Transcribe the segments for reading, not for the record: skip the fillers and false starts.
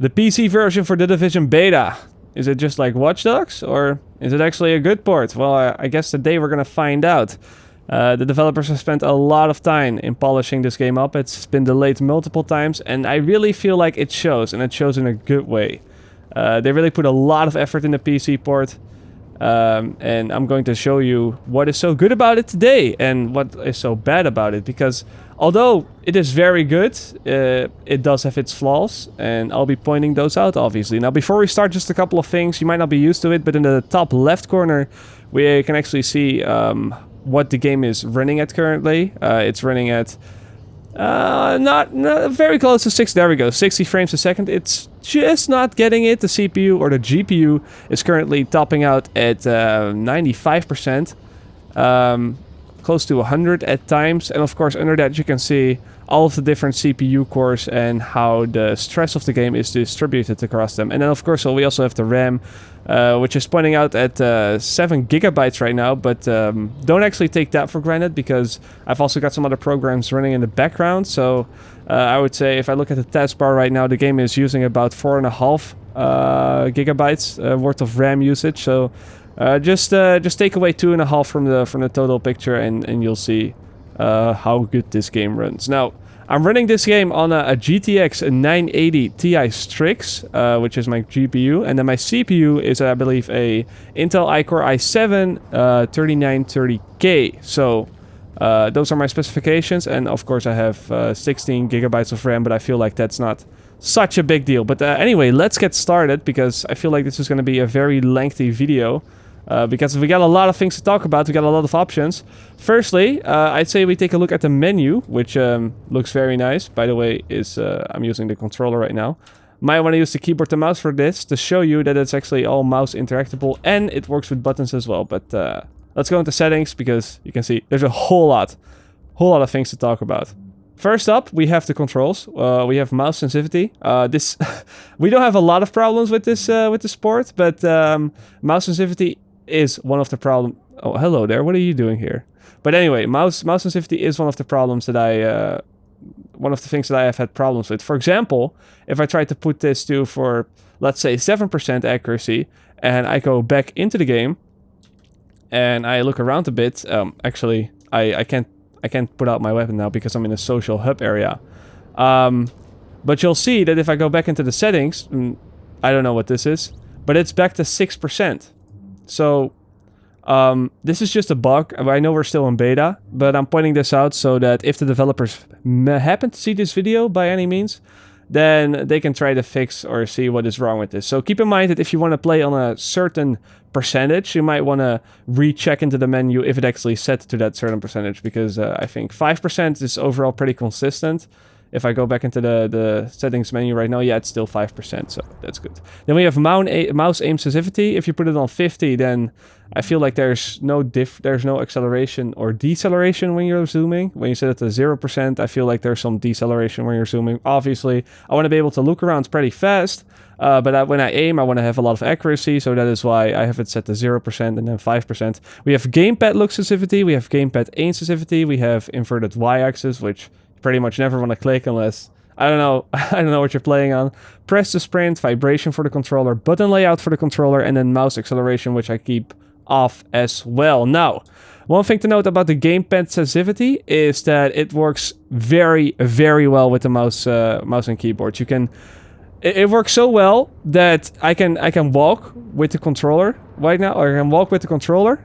The PC version for The Division Beta. Is it just like Watch Dogs, or is it actually a good port? Well, I guess today we're gonna find out. The developers have spent a lot of time in polishing this game up. It's been delayed multiple times, and I really feel like it shows, and it shows in a good way. They really put a lot of effort in the PC port, and I'm going to show you what is so good about it today, and what is so bad about it, because although it is very good, it does have its flaws, and I'll be pointing those out, obviously. Now, before we start, just a couple of things. You might not be used to it, but in the top left corner, we can actually see what the game is running at currently. It's running at not very close to 60. There we go, 60 frames a second. It's just not getting it. The CPU or the GPU is currently topping out at 95%, close to 100 at times. And of course, under that you can see all of the different CPU cores and how the stress of the game is distributed across them. And then of course we also have the RAM, which is pointing out at 7 gigabytes right now, but don't actually take that for granted, because I've also got some other programs running in the background. So I would say if I look at the taskbar right now, the game is using about 4.5 gigabytes worth of RAM usage. So just take away 2.5 from the total picture, and you'll see how good this game runs. Now, I'm running this game on a GTX 980 Ti Strix, which is my GPU, and then my CPU is, I believe, a Intel iCore i7 3930K. So those are my specifications, and of course I have 16 gigabytes of RAM, but I feel like that's not such a big deal. But anyway, let's get started, because I feel like this is going to be a very lengthy video. Because we got a lot of things to talk about, we got a lot of options. Firstly, I'd say we take a look at the menu, which looks very nice. By the way, I'm using the controller right now. Might want to use the keyboard and mouse for this to show you that it's actually all mouse interactable, and it works with buttons as well. But let's go into settings, because you can see there's a whole lot of things to talk about. First up, we have the controls. We have mouse sensitivity. We don't have a lot of problems with this port, but mouse sensitivity is one of the problems. Oh, hello there. What are you doing here? But anyway, mouse sensitivity is one of the problems that one of the things that I have had problems with. For example, if I try to put this to, for let's say 7% accuracy, and I go back into the game and I look around a bit. Actually, I can't put out my weapon now because I'm in a social hub area. But you'll see that if I go back into the settings, I don't know what this is, but it's back to 6%. So this is just a bug. I know we're still in beta, but I'm pointing this out so that if the developers happen to see this video by any means, then they can try to fix or see what is wrong with this. So keep in mind that if you want to play on a certain percentage, you might want to recheck into the menu if it actually set to that certain percentage, because I think 5% is overall pretty consistent. If I go back into the settings menu right now, yeah, it's still 5%, so that's good. Then we have mouse aim sensitivity. If you put it on 50, then I feel like there's no acceleration or deceleration when you're zooming. When you set it to 0%, I feel like there's some deceleration when you're zooming. Obviously, I want to be able to look around pretty fast, but when I aim, I want to have a lot of accuracy, so that is why I have it set to 0% and then 5%. We have gamepad look sensitivity, we have gamepad aim sensitivity, we have inverted y-axis, which pretty much never want to click unless, I don't know what you're playing on. Press to sprint, vibration for the controller, button layout for the controller, and then mouse acceleration, which I keep off as well. Now, one thing to note about the gamepad sensitivity is that it works very, very well with the mouse and keyboard. It works so well that I can walk with the controller right now, or I can walk with the controller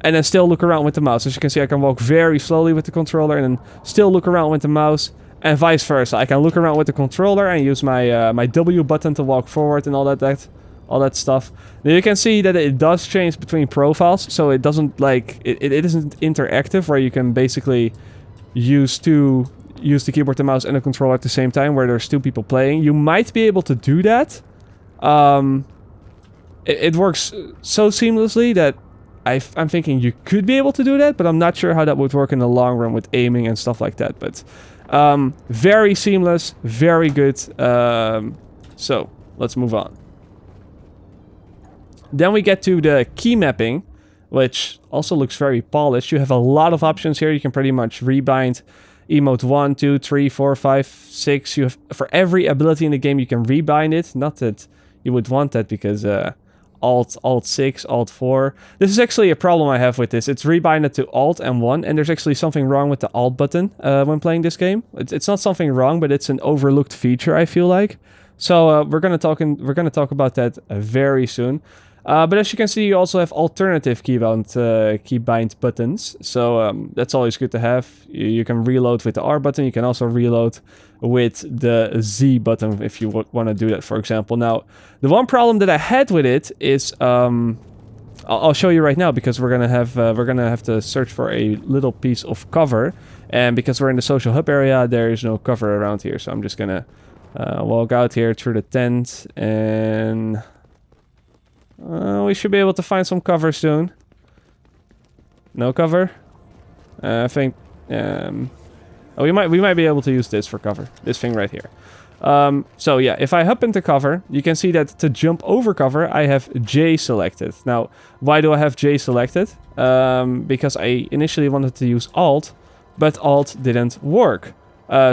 and then still look around with the mouse. As you can see, I can walk very slowly with the controller and then still look around with the mouse, and vice versa. I can look around with the controller and use my W button to walk forward and all that stuff. Now you can see that it does change between profiles, so it doesn't it isn't interactive, where you can basically use the keyboard and mouse and the controller at the same time, where there's two people playing. You might be able to do that. It works so seamlessly that I'm thinking you could be able to do that, but I'm not sure how that would work in the long run with aiming and stuff like that. But very seamless, very good. So let's move on. Then we get to the key mapping, which also looks very polished. You have a lot of options here. You can pretty much rebind emote 1, 2, 3, 4, 5, 6. You have, for every ability in the game, you can rebind it. Not that you would want that because Alt 6, Alt 4. This is actually a problem I have with this. It's rebinded to Alt and 1, and there's actually something wrong with the Alt button when playing this game. It's not something wrong, but it's an overlooked feature, I feel like. So we're gonna talk about that very soon. But as you can see, you also have alternative keybind buttons. So that's always good to have. You can reload with the R button. You can also reload with the Z button if you want to do that, for example. Now, the one problem that I had with it is I'll show you right now, because we're gonna have to search for a little piece of cover, and because we're in the social hub area, there is no cover around here. So I'm just gonna walk out here through the tent, and we should be able to find some cover soon. No cover? I think we might be able to use this for cover. This thing right here. So yeah, if I hop into cover, you can see that to jump over cover, I have J selected. Now, why do I have J selected? Because I initially wanted to use Alt, but Alt didn't work.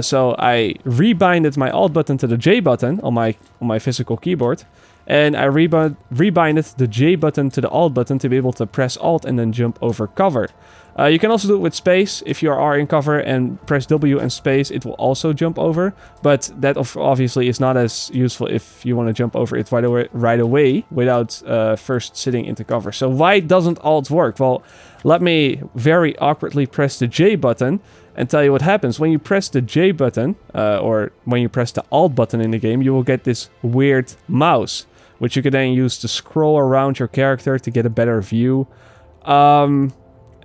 So I rebinded my Alt button to the J button on my physical keyboard, and I rebinded the J button to the Alt button to be able to press Alt and then jump over cover. You can also do it with space. If you are in cover and press W and space, it will also jump over. But that obviously is not as useful if you want to jump over it right away without first sitting into cover. So why doesn't Alt work? Well, let me very awkwardly press the J button and tell you what happens. When you press the J button, or when you press the Alt button in the game, you will get this weird mouse, which you can then use to scroll around your character to get a better view.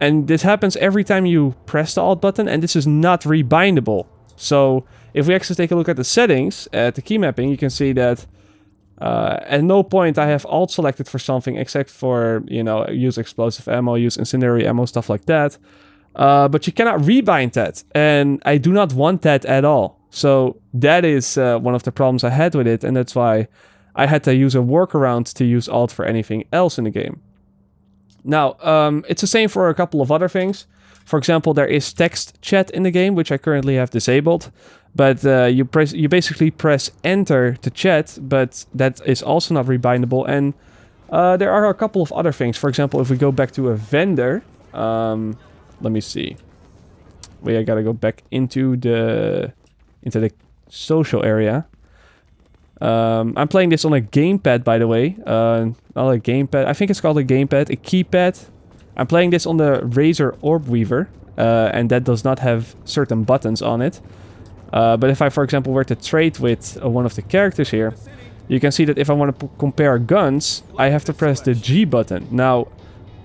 And this happens every time you press the Alt button, and this is not rebindable. So if we actually take a look at the settings, at the key mapping, you can see that at no point I have Alt selected for something except for, you know, use explosive ammo, use incendiary ammo, stuff like that. But you cannot rebind that, and I do not want that at all. So that is one of the problems I had with it, and that's why I had to use a workaround to use Alt for anything else in the game. Now, it's the same for a couple of other things. For example, there is text chat in the game, which I currently have disabled. But you basically press enter to chat, but that is also not rebindable. And there are a couple of other things. For example, if we go back to a vendor, let me see. I gotta go back into the social area. I'm playing this on a gamepad, by the way. Not a gamepad. I think it's called a gamepad, a keypad. I'm playing this on the Razer Orb Weaver, and that does not have certain buttons on it. But if I, for example, were to trade with one of the characters here, you can see that if I want to compare guns, I have to press the G button. Now,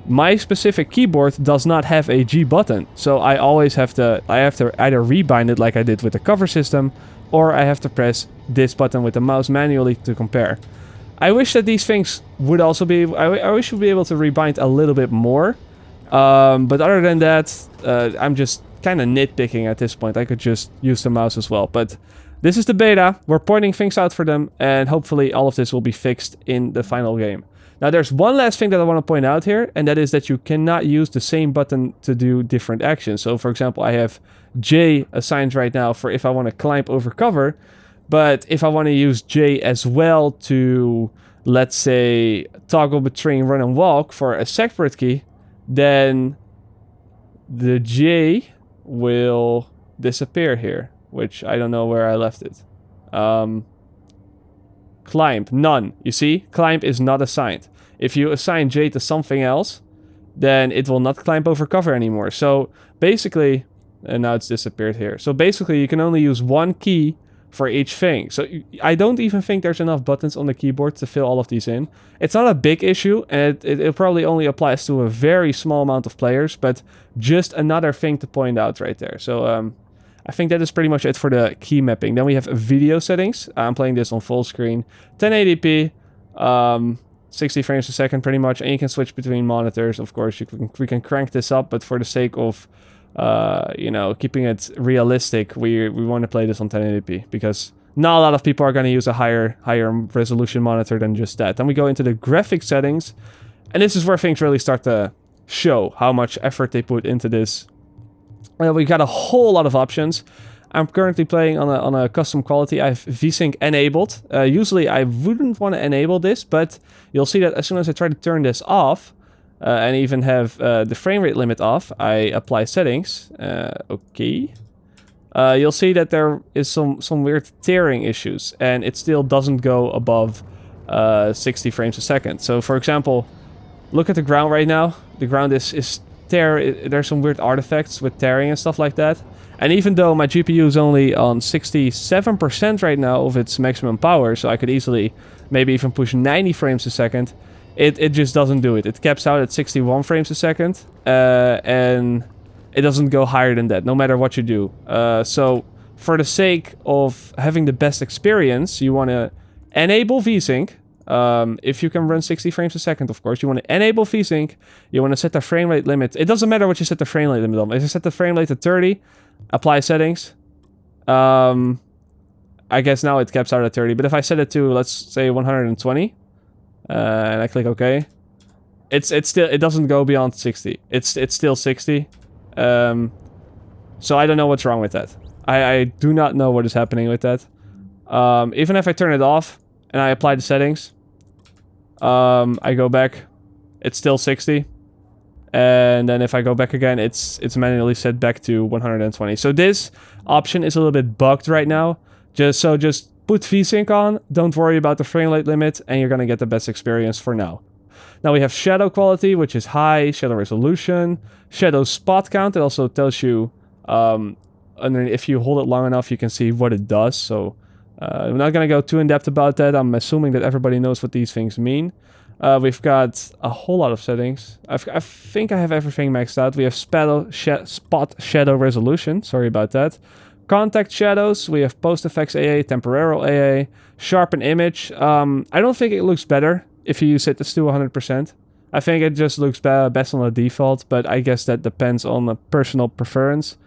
my specific keyboard does not have a G button, so I always have to either rebind it like I did with the cover system, or I have to press this button with the mouse manually to compare. I wish that these things would also be... I wish we'd be able to rebind a little bit more. But other than that, I'm just kind of nitpicking at this point. I could just use the mouse as well. But this is the beta. We're pointing things out for them. And hopefully all of this will be fixed in the final game. Now there's one last thing that I want to point out here. And that is that you cannot use the same button to do different actions. So for example, I have J assigned right now for if I want to climb over cover. But if I want to use J as well to, let's say, toggle between run and walk for a separate key, then the J will disappear here, which I don't know where I left it. Climb, none. You see, climb is not assigned. If you assign J to something else, then it will not climb over cover anymore. So basically, and now it's disappeared here. So basically, you can only use one key for each thing. So I don't even think there's enough buttons on the keyboard to fill all of these in. It's not a big issue, and it probably only applies to a very small amount of players, but just another thing to point out right there. So I think that is pretty much it for the key mapping. Then we have video settings. I'm playing this on full screen, 1080p, 60 frames a second pretty much, and you can switch between monitors. Of course, we can crank this up, but for the sake of you know, keeping it realistic, we want to play this on 1080p because not a lot of people are going to use a higher resolution monitor than just that. Then we go into the graphic settings, and this is where things really start to show how much effort they put into this We got a whole lot of options. I'm currently playing on a custom quality. I have VSync enabled. Usually I wouldn't want to enable this, but you'll see that as soon as I try to turn this off, and even have the frame rate limit off, I apply settings. Okay. You'll see that there is some weird tearing issues, and it still doesn't go above 60 frames a second. So for example, look at the ground right now. The ground is there's some weird artifacts with tearing and stuff like that. And even though my GPU is only on 67% right now of its maximum power, so I could easily maybe even push 90 frames a second, it just doesn't do it. It caps out at 61 frames a second, and it doesn't go higher than that, no matter what you do. So for the sake of having the best experience, you want to enable VSync. If you can run 60 frames a second, of course, you want to enable VSync. You want to set the frame rate limit. It doesn't matter what you set the frame rate limit on. If you set the frame rate to 30, apply settings. I guess now it caps out at 30, but if I set it to, let's say 120, and I click OK, it doesn't go beyond 60. It's still 60. So I don't know what's wrong with that. I do not know what is happening with that. Even if I turn it off and I apply the settings, I go back, it's still 60. And then if I go back again, it's manually set back to 120. So this option is a little bit bugged right now. Just put VSync on, don't worry about the frame rate limit, and you're gonna get the best experience for now. Now we have shadow quality, which is high, shadow resolution, shadow spot count. It also tells you, and then if you hold it long enough, you can see what it does. So I'm not gonna go too in depth about that. I'm assuming that everybody knows what these things mean. We've got a whole lot of settings. I think I have everything maxed out. We have spot shadow resolution. Sorry about that. Contact shadows. We have post effects AA, temporal AA, sharpen image. I don't think it looks better if you set this to 100%. I think it just looks best on the default, but I guess that depends on the personal preference.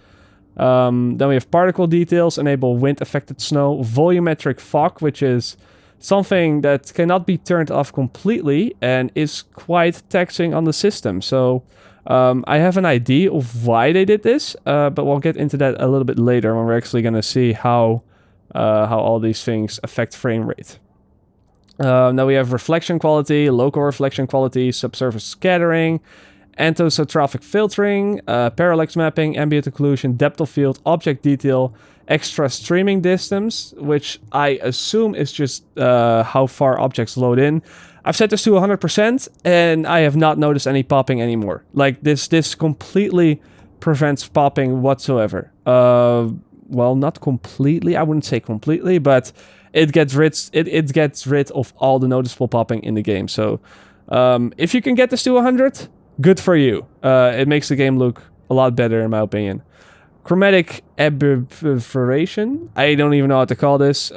Then we have particle details, enable wind affected snow, volumetric fog, which is something that cannot be turned off completely and is quite taxing on the system. So I have an idea of why they did this, but we'll get into that a little bit later when we're actually going to see how all these things affect frame rate. Now we have reflection quality, local reflection quality, subsurface scattering, anisotropic filtering, parallax mapping, ambient occlusion, depth of field, object detail, extra streaming distance, which I assume is just how far objects load in. I've set this to 100%, and I have not noticed any popping anymore. Like, this completely prevents popping whatsoever. Well, not completely, I wouldn't say completely, but it gets rid of all the noticeable popping in the game. So if you can get this to 100, good for you. It makes the game look a lot better, in my opinion. Chromatic aberration. I don't even know how to call this.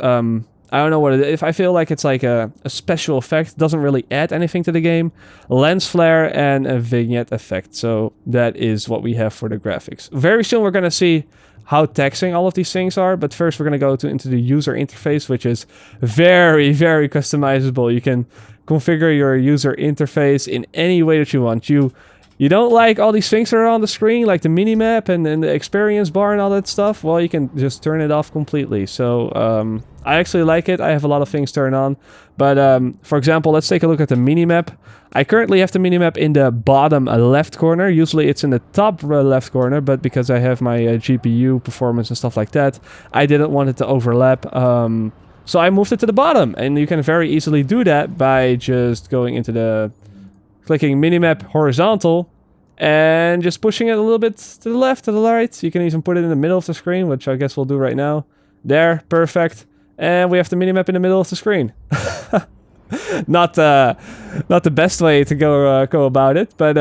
I don't know what it is. If I feel like it's like a special effect, doesn't really add anything to the game. Lens flare and a vignette effect. So that is what we have for the graphics. Very soon we're going to see how taxing all of these things are, but first we're going to go into the user interface, which is very, very customizable. You can configure your user interface in any way that you want. You don't like all these things that are on the screen, like the minimap and the experience bar and all that stuff? Well, you can just turn it off completely. So I actually like it. I have a lot of things turned on. But for example, let's take a look at the minimap. I currently have the minimap in the bottom left corner. Usually it's in the top left corner, but because I have my GPU performance and stuff like that, I didn't want it to overlap. So I moved it to the bottom, and you can very easily do that by just going into clicking minimap horizontal and just pushing it a little bit to the left, to the right. You can even put it in the middle of the screen, which I guess we'll do right now. There, perfect. And we have the minimap in the middle of the screen. Not the best way to go about it, but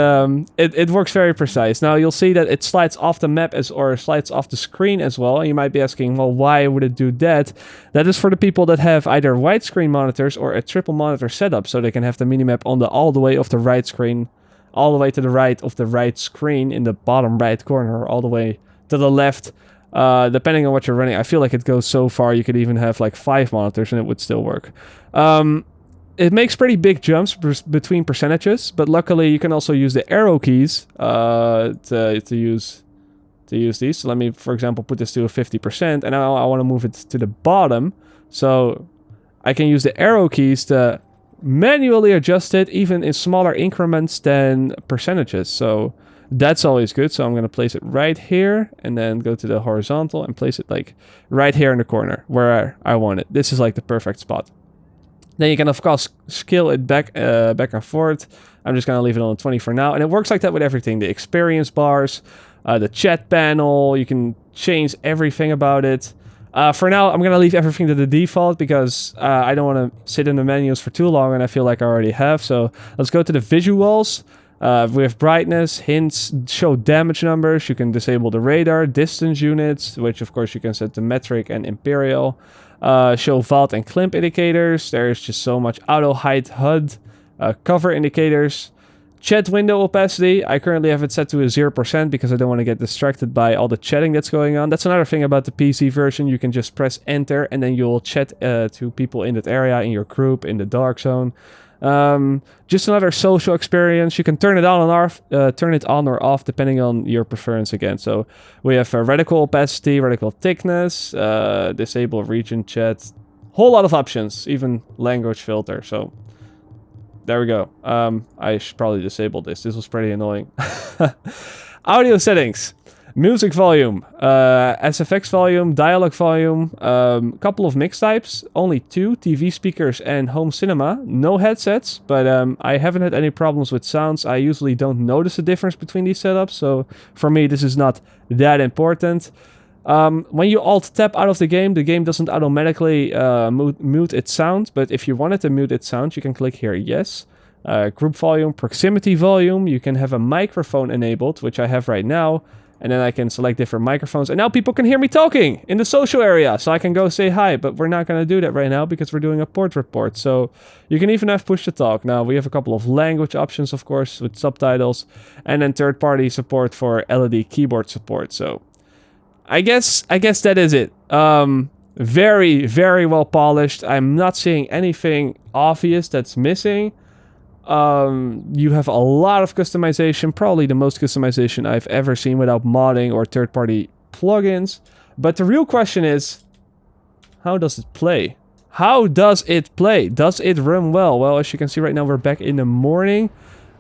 it works very precise. Now you'll see that it slides off the map or slides off the screen as well. And you might be asking, well, why would it do that? That is for the people that have either widescreen monitors or a triple monitor setup, so they can have the minimap on all the way of the right screen, all the way to the right of the right screen in the bottom right corner, all the way to the left. Depending on what you're running, I feel like it goes so far you could even have like 5 monitors and it would still work. It makes pretty big jumps between percentages, but luckily you can also use the arrow keys to use to use these. So let me, for example, put this to a 50%, and now I want to move it to the bottom. So I can use the arrow keys to manually adjust it even in smaller increments than percentages. So that's always good. So I'm going to place it right here and then go to the horizontal and place it like right here in the corner where I want it. This is like the perfect spot. Then you can, of course, scale it back and forth. I'm just going to leave it on 20 for now. And it works like that with everything. The experience bars, the chat panel, you can change everything about it. For now, I'm going to leave everything to the default because I don't want to sit in the menus for too long and I feel like I already have. So let's go to the visuals. We have brightness, hints, show damage numbers. You can disable the radar, distance units, which of course you can set to metric and imperial. Show vault and climp indicators. There's just so much. Auto height HUD, cover indicators. Chat window opacity, I currently have it set to a 0% because I don't want to get distracted by all the chatting that's going on. That's another thing about the PC version. You can just press enter and then you'll chat to people in that area, in your group, in the dark zone. Just another social experience. You can turn it on or off depending on your preference again. So we have radical opacity, radical thickness, disable region chat, whole lot of options, even language filter. So there we go. I should probably disable this. This was pretty annoying. Audio settings. Music volume. SFX volume. Dialogue volume. Couple of mix types. Only 2. TV speakers and home cinema. No headsets. But I haven't had any problems with sounds. I usually don't notice the difference between these setups. So for me, this is not that important. When you alt-tab out of the game doesn't automatically mute its sound, but if you wanted to mute its sound, you can click here, yes. Group volume, proximity volume, you can have a microphone enabled, which I have right now, and then I can select different microphones, and now people can hear me talking in the social area, so I can go say hi, but we're not going to do that right now because we're doing a port report, so you can even have push to talk. Now, we have a couple of language options, of course, with subtitles, and then third-party support for LED keyboard support, so I guess that is it. Very, very well polished. I'm not seeing anything obvious that's missing. You have a lot of customization, probably the most customization I've ever seen without modding or third-party plugins. But the real question is, how does it play? How does it play? Does it run well? Well, as you can see right now, we're back in the morning.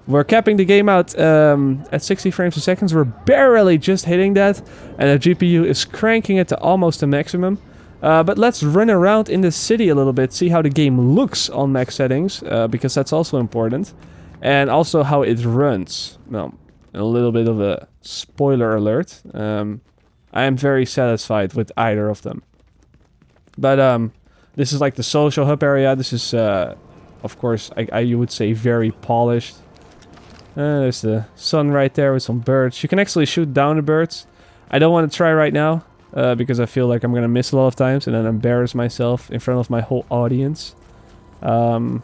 We're capping the game out at 60 frames a second. We're barely just hitting that. And the GPU is cranking it to almost the maximum. But let's run around in the city a little bit. See how the game looks on max settings. Because that's also important. And also how it runs. Well, a little bit of a spoiler alert. I am very satisfied with either of them. But this is like the social hub area. This is, of course, you would say very polished. There's the sun right there with some birds. You can actually shoot down the birds. I don't want to try right now because I feel like I'm going to miss a lot of times and then embarrass myself in front of my whole audience. But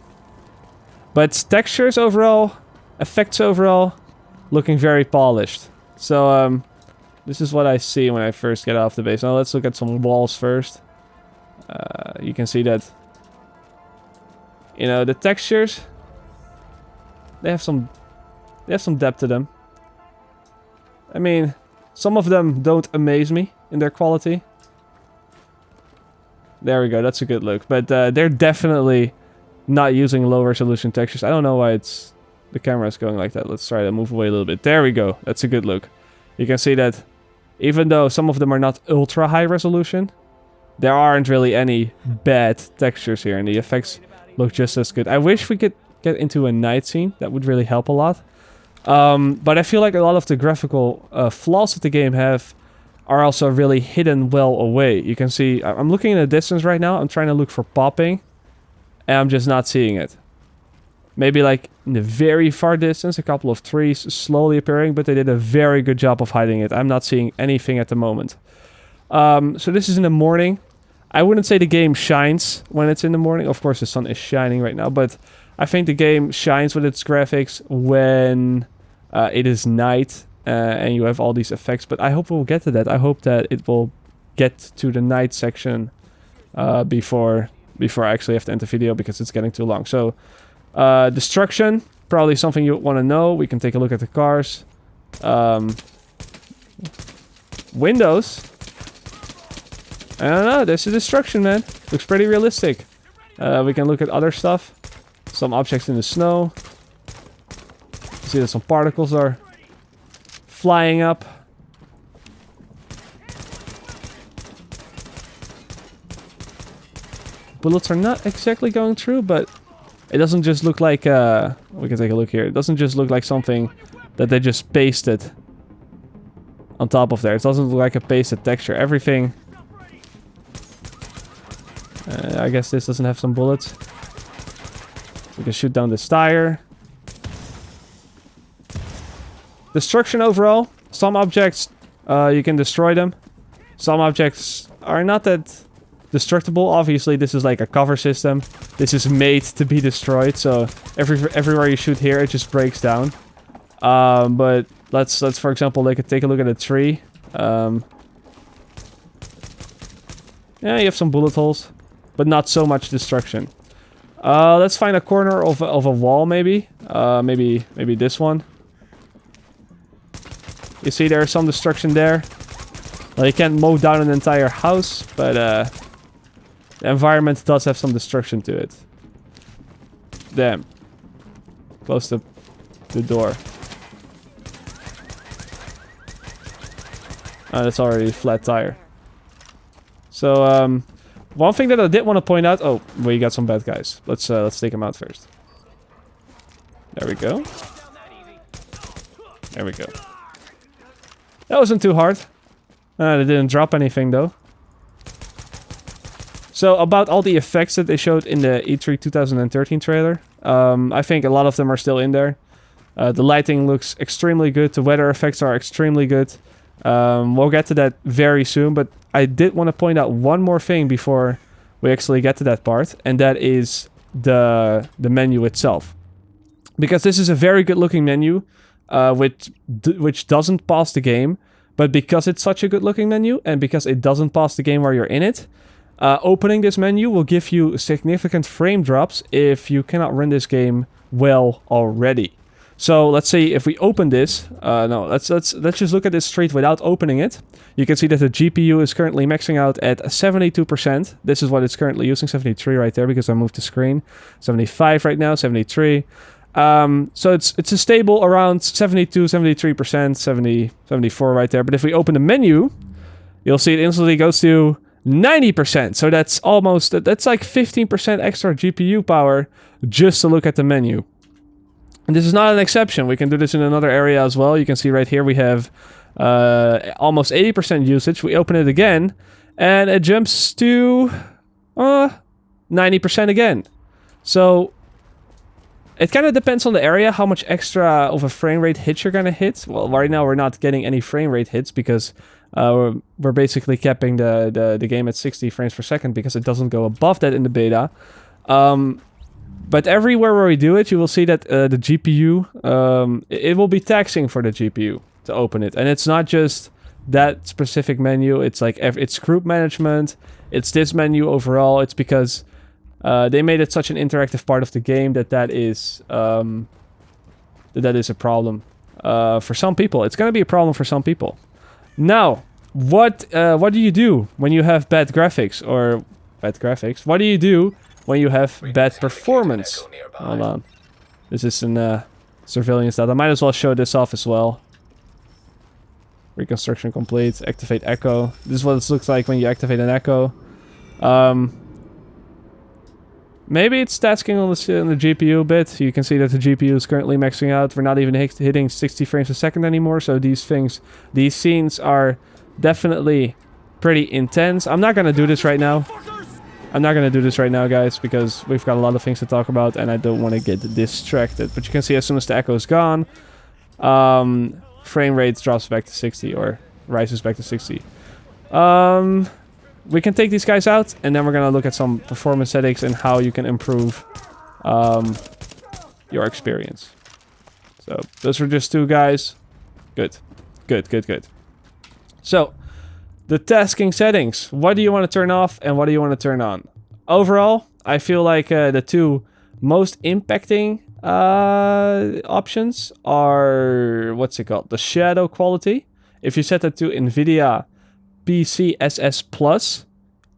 textures overall, effects overall, looking very polished. So this is what I see when I first get off the base. Now let's look at some walls first. You can see that, you know, the textures, they have some depth to them. I mean, some of them don't amaze me in their quality. There we go, that's a good look. But they're definitely not using low resolution textures. I don't know why the camera is going like that. Let's try to move away a little bit. There we go, that's a good look. You can see that even though some of them are not ultra high resolution, there aren't really any bad textures here, and the effects look just as good. I wish we could get into a night scene. That would really help a lot. But I feel like a lot of the graphical flaws that the game have are also really hidden well away. You can see, I'm looking in the distance right now. I'm trying to look for popping, and I'm just not seeing it. Maybe like in the very far distance, a couple of trees slowly appearing, but they did a very good job of hiding it. I'm not seeing anything at the moment. So this is in the morning. I wouldn't say the game shines when it's in the morning. Of course, the sun is shining right now, but I think the game shines with its graphics when it is night and you have all these effects. But I hope we'll get to that. I hope that it will get to the night section before I actually have to end the video because it's getting too long. So destruction, probably something you want to know. We can take a look at the cars. Windows. I don't know. There's a destruction, man. Looks pretty realistic. We can look at other stuff. Some objects in the snow. See that some particles are flying up. Bullets are not exactly going through, but it doesn't just look like... we can take a look here. It doesn't just look like something that they just pasted on top of there. It doesn't look like a pasted texture. Everything... I guess this doesn't have some bullets. We can shoot down this tire. Destruction overall. Some objects, you can destroy them. Some objects are not that destructible. Obviously, this is like a cover system. This is made to be destroyed, so everywhere you shoot here, it just breaks down. But let's for example, take a look at a tree. Yeah, you have some bullet holes, but not so much destruction. Let's find a corner of a wall, maybe. Maybe this one. You see there's some destruction there. Well, you can't mow down an entire house, but the environment does have some destruction to it. Damn. Close the door. That's already a flat tire. So, one thing that I did want to point out... Oh, we got some bad guys. Let's take them out first. There we go. There we go. That wasn't too hard. They didn't drop anything, though. So, about all the effects that they showed in the E3 2013 trailer. I think a lot of them are still in there. The lighting looks extremely good. The weather effects are extremely good. We'll get to that very soon, but I did want to point out one more thing before we actually get to that part, and that is the menu itself. Because this is a very good looking menu, which doesn't pause the game, but because it's such a good looking menu, and because it doesn't pause the game while you're in it, opening this menu will give you significant frame drops if you cannot run this game well already. So let's say if we open this, no, let's just look at this straight without opening it. You can see that the GPU is currently maxing out at 72%. This is what it's currently using, 73 right there because I moved the screen. 75 right now, 73. So it's a stable around 72, 73%, 70, 74 right there. But if we open the menu, you'll see it instantly goes to 90%. So that's like 15% extra GPU power just to look at the menu. And this is not an exception. We can do this in another area as well. You can see right here we have almost 80% usage. We open it again, and it jumps to 90% again. So it kind of depends on the area how much extra of a frame rate hit you're going to hit. Well, right now we're not getting any frame rate hits because we're basically capping the game at 60 frames per second because it doesn't go above that in the beta. But everywhere where we do it, you will see that the GPU, it will be taxing for the GPU to open it. And it's not just that specific menu. It's like it's group management. It's this menu overall. It's because they made it such an interactive part of the game that is a problem for some people. It's going to be a problem for some people. Now, what do you do when you have bad graphics or bad graphics? What do you do when you have bad performance? Hold on. This is in surveillance data. I might as well show this off as well. Reconstruction complete. Activate echo. This is what it looks like when you activate an echo. Maybe it's tasking on the GPU a bit. You can see that the GPU is currently maxing out. We're not even hitting 60 frames a second anymore. So these scenes are definitely pretty intense. I'm not going to do this right now. Guys, because we've got a lot of things to talk about and I don't want to get distracted. But you can see as soon as the echo is gone, frame rate drops back to 60 or rises back to 60. We can take these guys out and then we're going to look at some performance settings and how you can improve your experience. So those were just two guys. Good. So the tasking settings. What do you want to turn off and what do you want to turn on? Overall, I feel like the two most impacting options are, what's it called? The shadow quality If you set that to NVIDIA PCSS Plus,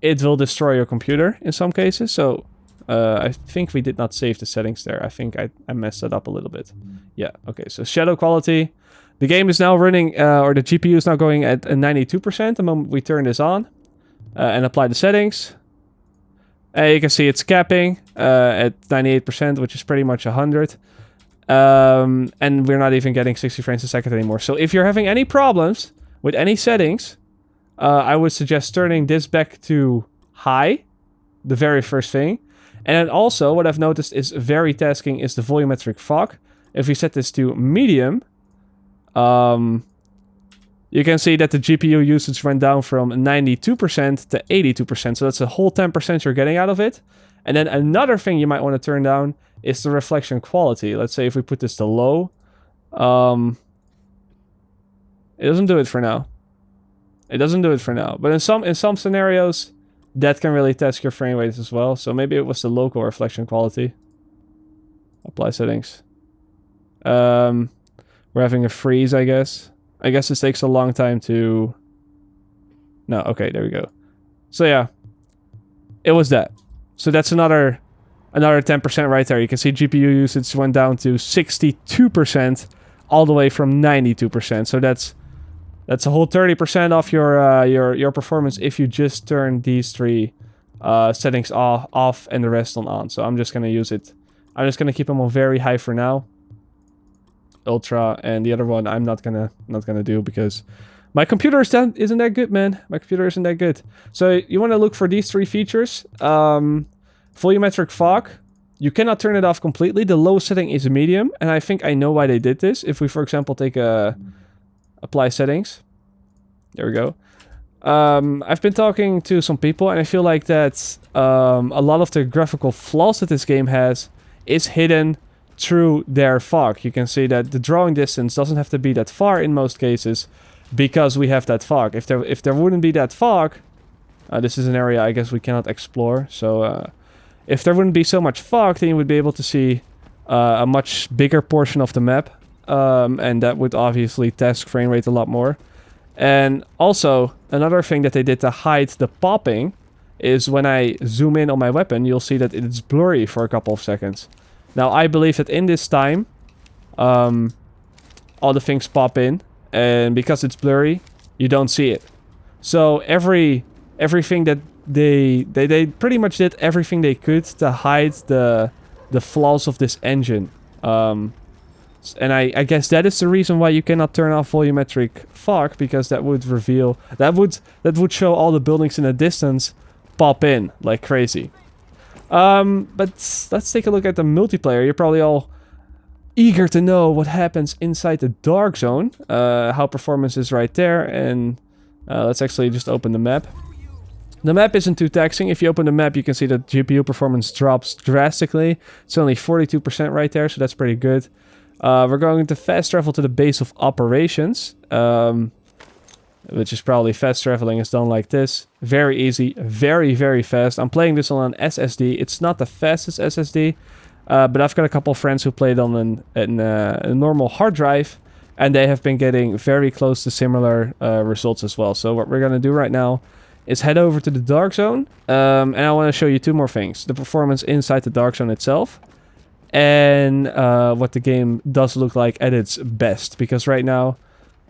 it will destroy your computer in some cases. So I think we did not save the settings there. I think I messed that up a little bit. Yeah, okay, so shadow quality. The game is now running, or the GPU is now going at 92% the moment we turn this on and apply the settings. You can see it's capping at 98%, which is pretty much 100. And we're not even getting 60 frames a second anymore. So if you're having any problems with any settings, I would suggest turning this back to high, the very first thing. And then also, what I've noticed is very tasking is the volumetric fog. If we set this to medium, you can see that the GPU usage went down from 92% to 82%. So that's a whole 10% you're getting out of it. And then another thing you might want to turn down is the reflection quality. Let's say if we put this to low, it doesn't do it for now. It doesn't do it for now. But in some scenarios, that can really test your frame rates as well. So maybe it was the local reflection quality. Apply settings. We're having a freeze, I guess. I guess this takes a long time to... No, okay, there we go. So yeah, it was that. So that's another 10% right there. You can see GPU usage went down to 62%, all the way from 92%. So that's a whole 30% off your performance if you just turn these three settings off and the rest on. So I'm just gonna use it. I'm just gonna keep them on very high for now. Ultra, and the other one I'm not gonna do because my computer isn't that good, man. My computer isn't that good. So you want to look for these three features. Volumetric fog, you cannot turn it off completely. The lowest setting is medium, and I think I know why they did this. If we, for example, take apply settings, there we go. I've been talking to some people, and I feel like that a lot of the graphical flaws that this game has is hidden through their fog. You can see that the drawing distance doesn't have to be that far in most cases because we have that fog. If there wouldn't be that fog, this is an area I guess we cannot explore. So if there wouldn't be so much fog, then you would be able to see a much bigger portion of the map, and that would obviously task frame rate a lot more. And also another thing that they did to hide the popping is when I zoom in on my weapon, you'll see that it's blurry for a couple of seconds. Now, I believe that in this time, all the things pop in, and because it's blurry, you don't see it. So everything that they pretty much did everything they could to hide the flaws of this engine. And I guess that is the reason why you cannot turn off volumetric fog, because that would reveal that would show all the buildings in the distance pop in like crazy. But let's take a look at the multiplayer. You're probably all eager to know what happens inside the dark zone, how performance is right there, and let's actually just open the map. The map isn't too taxing. If you open the map, you can see that GPU performance drops drastically. It's only 42% right there, so that's pretty good. We're going to fast travel to the base of operations, which is probably fast traveling is done like this. Very easy, very, very fast. I'm playing this on an SSD. It's not the fastest SSD, but I've got a couple of friends who played on a normal hard drive, and they have been getting very close to similar results as well. So what we're going to do right now is head over to the dark zone, and I want to show you two more things. The performance inside the dark zone itself, and what the game does look like at its best. Because right now,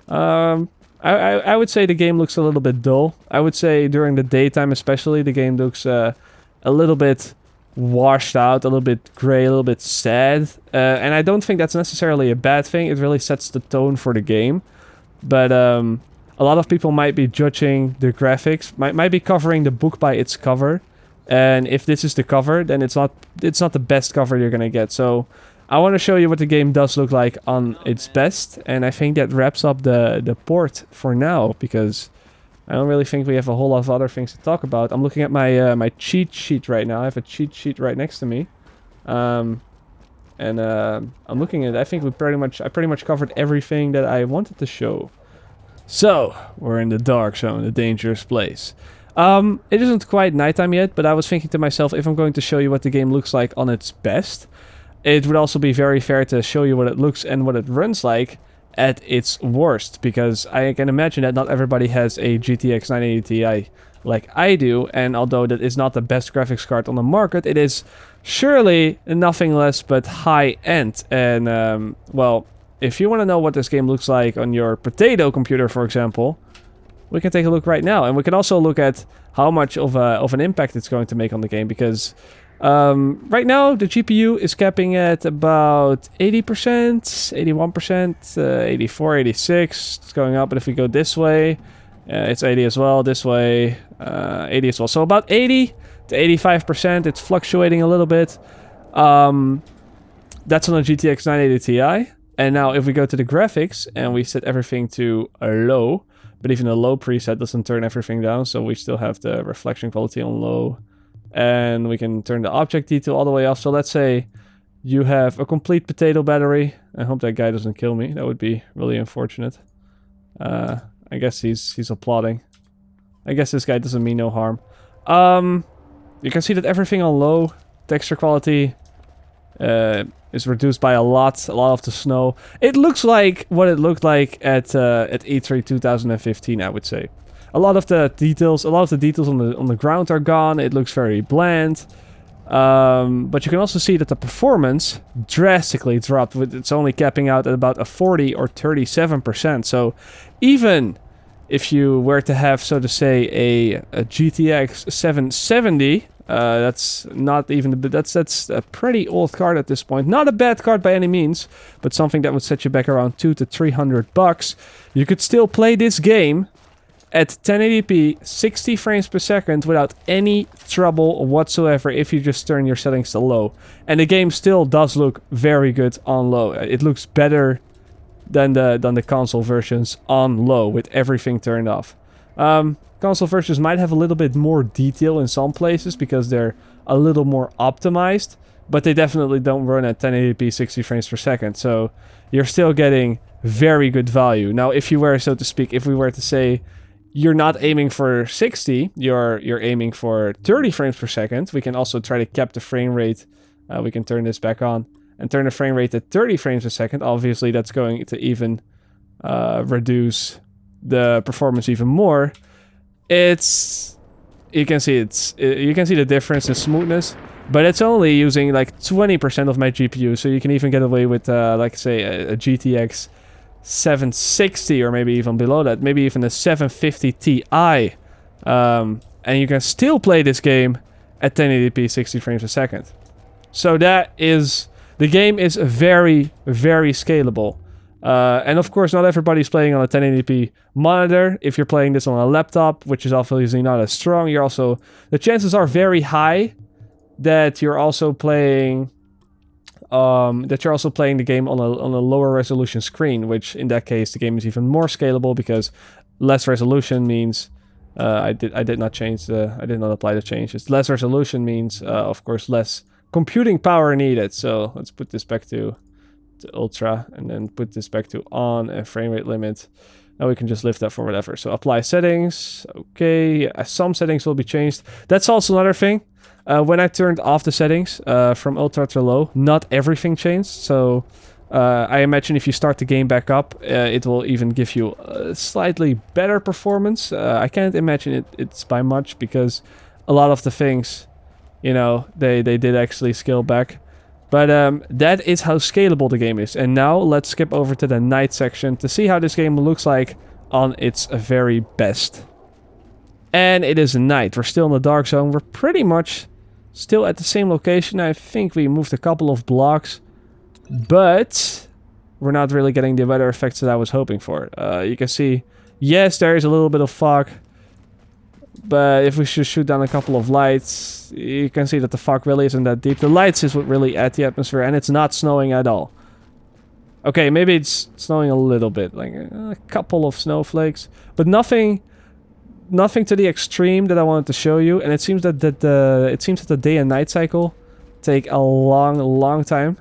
I would say the game looks a little bit dull. I would say during the daytime especially, the game looks a little bit washed out, a little bit gray, a little bit sad. And I don't think that's necessarily a bad thing. It really sets the tone for the game. But a lot of people might be judging the graphics, might be covering the book by its cover. And if this is the cover, then it's not the best cover you're gonna get. So I want to show you what the game does look like on its best, and I think that wraps up the port for now, because I don't really think we have a whole lot of other things to talk about. I'm looking at my my cheat sheet right now. I have a cheat sheet right next to me, and I'm looking at it. I think I pretty much covered everything that I wanted to show. So we're in the dark zone, the dangerous place. It isn't quite nighttime yet, but I was thinking to myself, if I'm going to show you what the game looks like on its best, it would also be very fair to show you what it looks and what it runs like at its worst, because I can imagine that not everybody has a GTX 980 Ti like I do, and although that is not the best graphics card on the market, it is surely nothing less but high-end. And, well, if you want to know what this game looks like on your potato computer, for example, we can take a look right now. And we can also look at how much of an impact it's going to make on the game, because right now the GPU is capping at about 80%, 81%, 84, 86. It's going up, but if we go this way, it's 80 as well. This way, 80 as well. So about 80 to 85%. It's fluctuating a little bit. That's on a GTX 980 Ti. And now if we go to the graphics and we set everything to low, but even the low preset doesn't turn everything down, so we still have the reflection quality on low. And we can turn the object detail all the way off. So let's say you have a complete potato battery. I hope that guy doesn't kill me. That would be really unfortunate. I guess he's applauding. I guess this guy doesn't mean no harm. You can see that everything on low. Texture quality is reduced by a lot of the snow. It looks like what it looked like at E3 2015, I would say. A lot of the details on the ground are gone. It looks very bland. But you can also see that the performance drastically dropped. It's only capping out at about a 40 or 37%. So even if you were to have, so to say, a GTX 770, that's not even that's a pretty old card at this point. Not a bad card by any means, but something that would set you back around $200 to $300. You could still play this game at 1080p, 60 frames per second without any trouble whatsoever if you just turn your settings to low. And the game still does look very good on low. It looks better than the console versions on low with everything turned off. Console versions might have a little bit more detail in some places because they're a little more optimized, but they definitely don't run at 1080p 60 frames per second. So you're still getting very good value. Now, if you were, so to speak, if we were to say you're not aiming for 60, you're aiming for 30 frames per second, we can also try to cap the frame rate. We can turn this back on and turn the frame rate to 30 frames a second. Obviously, that's going to even reduce the performance even more. You can see the difference in smoothness, but it's only using like 20% of my GPU, so you can even get away with like say a GTX 760 or maybe even below that, maybe even a 750 Ti, and you can still play this game at 1080p 60 frames a second. So the game is very, very scalable. And of course, not everybody's playing on a 1080p monitor. If you're playing this on a laptop, which is obviously not as strong, the chances are very high that you're also playing the game on a lower resolution screen, which in that case the game is even more scalable because less resolution means I did not apply the changes. Less resolution means of course less computing power needed. So let's put this back to ultra and then put this back to on and frame rate limit. Now we can just lift that for whatever. So apply settings. Okay, some settings will be changed. That's also another thing. When I turned off the settings from ultra to low, not everything changed. So I imagine if you start the game back up, it will even give you a slightly better performance. I can't imagine it's by much because a lot of the things, they did actually scale back. But that is how scalable the game is. And now let's skip over to the night section to see how this game looks like on its very best. And it is night. We're still in the dark zone. We're pretty much still at the same location. I think we moved a couple of blocks, but we're not really getting the weather effects that I was hoping for. You can see, yes, there is a little bit of fog, but if we should shoot down a couple of lights, you can see that the fog really isn't that deep. The lights is what really add the atmosphere, and it's not snowing at all. Okay, maybe it's snowing a little bit, like a couple of snowflakes, but nothing to the extreme that I wanted to show you. And it seems that the day and night cycle take a long time.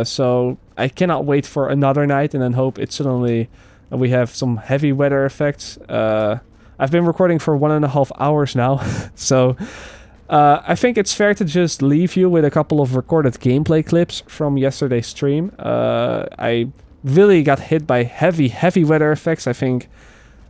So I cannot wait for another night and then hope we have some heavy weather effects. I've been recording for 1.5 hours now, so I think it's fair to just leave you with a couple of recorded gameplay clips from yesterday's stream. I really got hit by heavy weather effects. I think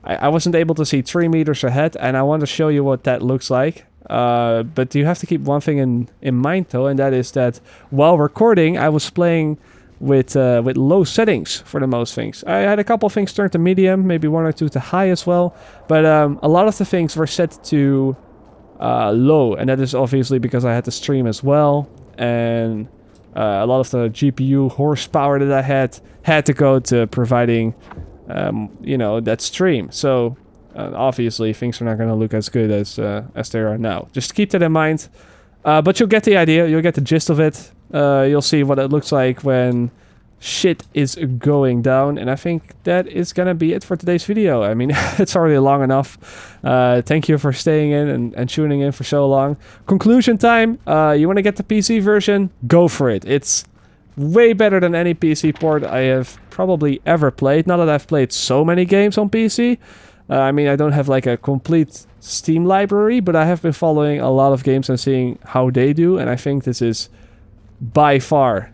I wasn't able to see 3 meters ahead, and I want to show you what that looks like. But you have to keep one thing in mind though, and that is that while recording, I was playing with low settings for the most things. I had a couple of things turned to medium, maybe 1 or 2 to high as well, but a lot of the things were set to low, and that is obviously because I had to stream as well, and a lot of the GPU horsepower that I had to go to providing you know, that stream. So obviously things are not going to look as good as they are now. Just keep that in mind. But you'll get the idea. You'll get the gist of it. You'll see what it looks like when shit is going down. And I think that is going to be it for today's video. I mean, it's already long enough. Thank you for staying in and tuning in for so long. Conclusion time. You want to get the PC version? Go for it. It's way better than any PC port I have probably ever played. Not that I've played so many games on PC. I mean, I don't have like a complete Steam library, but I have been following a lot of games and seeing how they do, and I think this is by far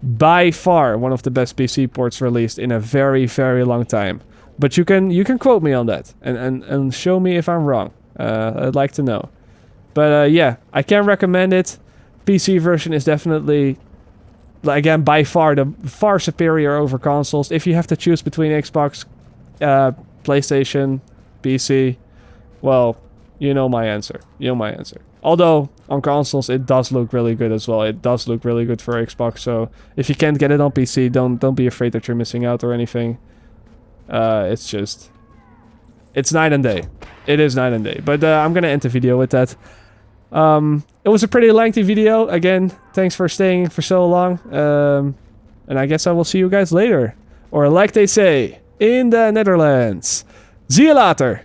one of the best PC ports released in a very, very long time. But you can quote me on that and show me if I'm wrong. I'd like to know. But yeah, I can recommend it. PC version is definitely, again, by far the far superior over consoles. If you have to choose between Xbox, PlayStation, PC, well, you know my answer. Although on consoles it does look really good as well. It does look really good for Xbox. So if you can't get it on PC, don't be afraid that you're missing out or anything. It's night and day. It is night and day. But I'm gonna end the video with that. It was a pretty lengthy video. Again, thanks for staying for so long. And I guess I will see you guys later. Or like they say in the Netherlands, zie je later.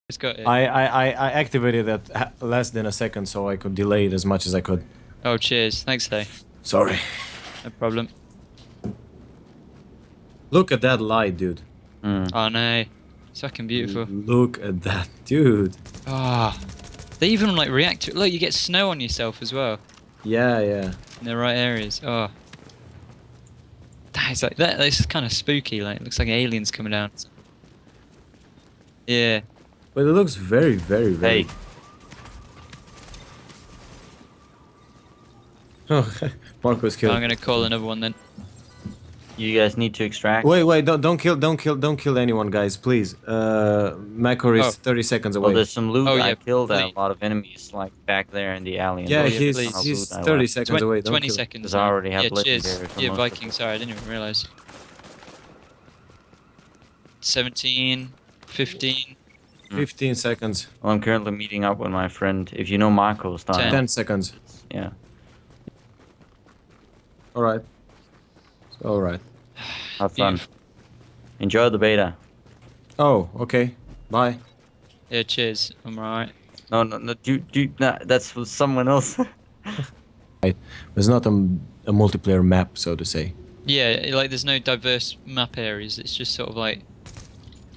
It's got it. I activated that less than a second so I could delay it as much as I could. Oh, cheers. Thanks, Tay. Sorry. No problem. Look at that light, dude. Oh, no. It's fucking beautiful. Look at that, dude. Ah. They even, like, react to it. Look, you get snow on yourself as well. Yeah, yeah. In the right areas. Oh. That is like, this is kind of spooky. Like, it looks like aliens coming down. Yeah. But it looks very, very, very... Hey. Oh, Marco's killed. I'm gonna call another one then. You guys need to extract. Wait, don't kill anyone, guys, please. Makor is 30 seconds away. Well, there's some loot. Oh, yeah, I killed please. a lot of enemies, like back there in the alley. Yeah, yeah, he's please. 30 seconds away. Don't 20 kill. seconds. Because I already have yeah, legendary cheers. for Yeah, most of Viking, them. sorry, I didn't even realise. 17, 15. 15 seconds. Well, I'm currently meeting up with my friend. If you know Marco style. 10 seconds. Yeah. Alright. Alright. Have fun. Beautiful. Enjoy the beta. Oh, okay. Bye. Yeah, cheers. I'm alright. No, that's for someone else. It's not a multiplayer map, so to say. Yeah, like there's no diverse map areas. It's just sort of like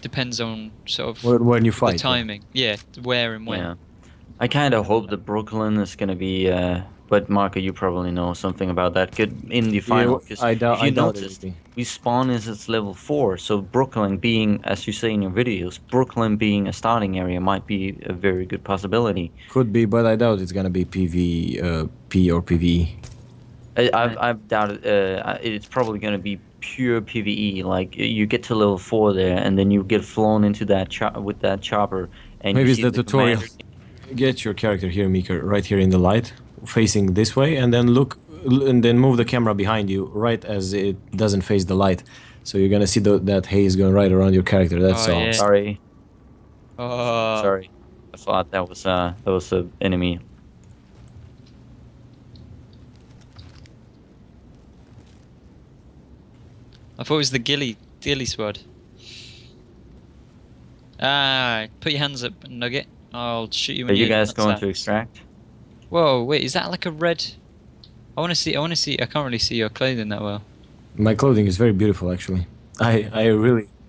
depends on sort of When you the fight. timing. Yeah, where and when. Yeah. I kind of hope that Brooklyn is gonna be. But Marco, you probably know something about that. Good in the final. Yeah, I doubt it noticed, will be. we spawn is its level 4. So Brooklyn being, as you say in your videos, Brooklyn being a starting area might be a very good possibility. Could be, but I doubt it's gonna be P or PvE. I doubt it. It's probably gonna be pure PvE. Like you get to level 4 there, and then you get flown into that with that chopper. And Maybe you it's see the tutorial. commander- Get your character here, Mika, right here in the light, facing this way, and then look, and then move the camera behind you, right as it doesn't face the light. So you're gonna see that haze going right around your character. That's Oh, all. yeah. Sorry, Oh, sorry. I thought that was an enemy. I thought it was the ghillie squad. Ah, put your hands up, Nugget. I'll shoot you. Are when you your guys nuts going out. to extract? Whoa, wait, is that like a red? I want to see. I can't really see your clothing that well. My clothing is very beautiful, actually. I really